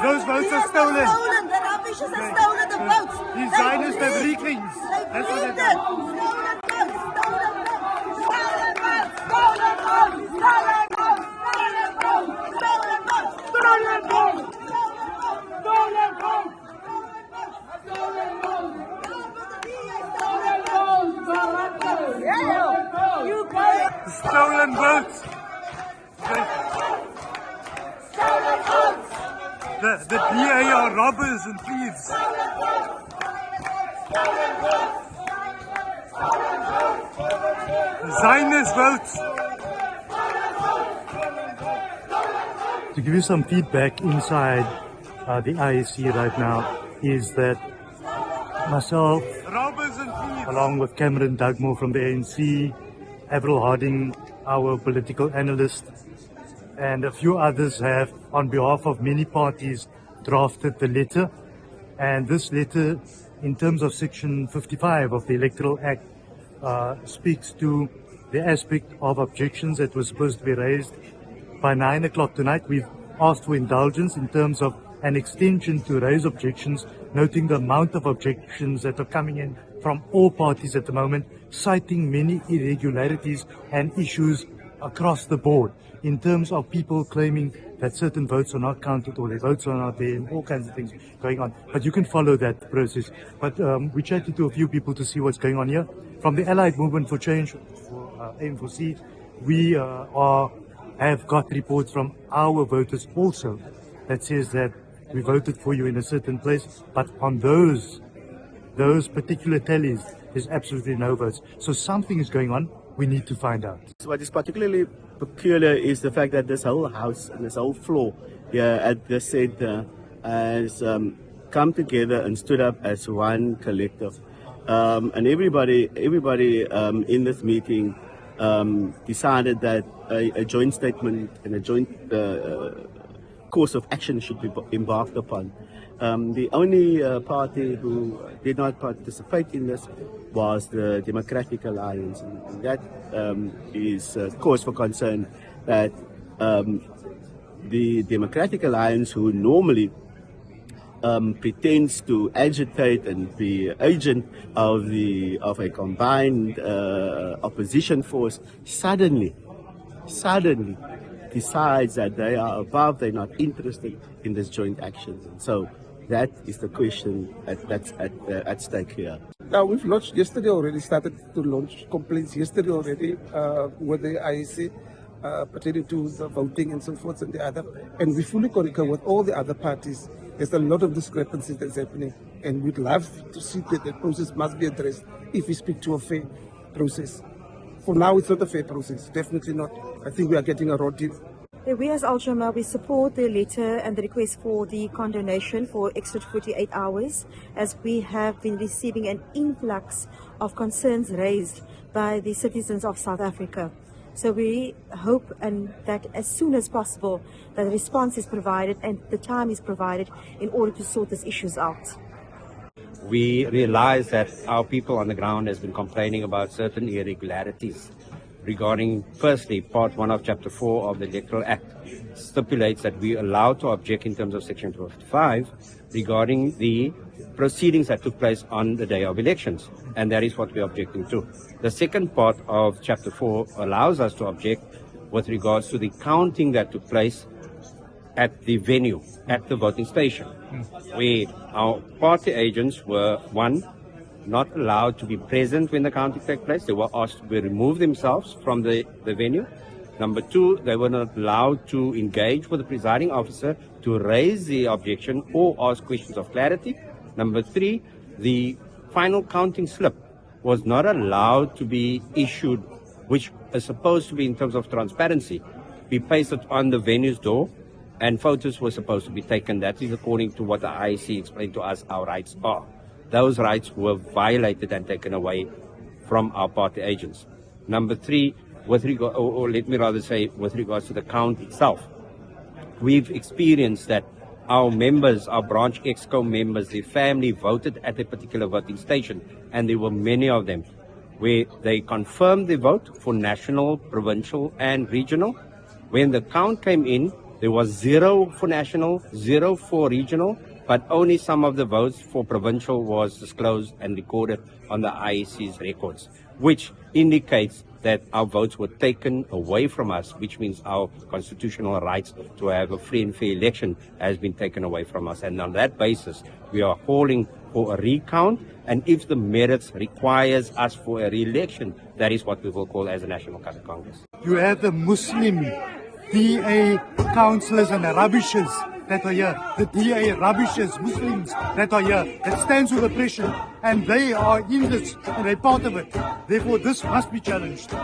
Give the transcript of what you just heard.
Those votes are stolen. The rubbish is stolen, the votes. These Zionists have reclaims. That's what they've done. Stolen votes. The DA are robbers and thieves. Zionist votes. To give you some feedback inside the IEC right now is that myself, along with Cameron Dugmore from the ANC, Avril Harding, our political analyst, and a few others have, on behalf of many parties, drafted the letter. And this letter, in terms of Section 55 of the Electoral Act, speaks to the aspect of objections that were supposed to be raised by 9 o'clock tonight. We've asked for indulgence in terms of an extension to raise objections, noting the amount of objections that are coming in from all parties at the moment, citing many irregularities and issues across the board in terms of people claiming that certain votes are not counted or their votes are not there and all kinds of things going on. But you can follow that process. But we chatted to a few people to see what's going on here. From the Allied Movement for Change, for AIM4C, we have got reports from our voters also that says that we voted for you in a certain place, but on those particular tallies, there's absolutely no votes. So something is going on. We need to find out. So what is particularly peculiar is the fact that this whole house and this whole floor here at the centre has come together and stood up as one collective. And everybody in this meeting decided that a joint statement and a joint course of action should be embarked upon. The only party who did not participate in this was the Democratic Alliance, and that is cause for concern that the Democratic Alliance, who normally pretends to agitate and be agent of a combined opposition force, suddenly decides that they are above, they're not interested in this joint action. And so that is the question that's at stake here. Now, we've launched yesterday already, started to launch complaints yesterday already with the IEC pertaining to the voting and so forth and the other. And we fully concur with all the other parties. There's a lot of discrepancies that's happening, and we'd love to see that the process must be addressed if we speak to a fair process. For now, it's not a fair process, definitely not. I think we are getting a raw deal. We as Al-Shamaa, we support the letter and the request for the condonation for extra 48 hours, as we have been receiving an influx of concerns raised by the citizens of South Africa. So we hope and that as soon as possible that a response is provided and the time is provided in order to sort these issues out. We realize that our people on the ground has been complaining about certain irregularities regarding, firstly, Part 1 of Chapter 4 of the Electoral Act stipulates that we are allowed to object in terms of Section 55 regarding the proceedings that took place on the day of elections, and that is what we are objecting to. The second part of Chapter 4 allows us to object with regards to the counting that took place at the venue, at the voting station, where our party agents were, one, not allowed to be present when the counting took place. They were asked to remove themselves from the venue. Number two, they were not allowed to engage with the presiding officer to raise the objection or ask questions of clarity. Number three, the final counting slip was not allowed to be issued, which is supposed to be in terms of transparency, be pasted on the venue's door, and photos were supposed to be taken. That is according to what the IEC explained to us our rights are. Those rights were violated and taken away from our party agents. Number three, with regard, or let me rather say, with regards to the count itself, we've experienced that our members, our branch ExCo members, their family voted at a particular voting station, and there were many of them where they confirmed the vote for national, provincial, and regional. When the count came in, There was 0 for national, 0 for regional, but only some of the votes for provincial was disclosed and recorded on the IEC's records, which indicates that our votes were taken away from us, which means our constitutional rights to have a free and fair election has been taken away from us. And on that basis, we are calling for a recount, and if the merits requires us for a re-election, that is what we will call as a National Congress. You have the Muslim DA councillors and the rubbishers that are here. The DA rubbishers, Muslims that are here, that stands with oppression, and they are in this, and they're part of it. Therefore, this must be challenged.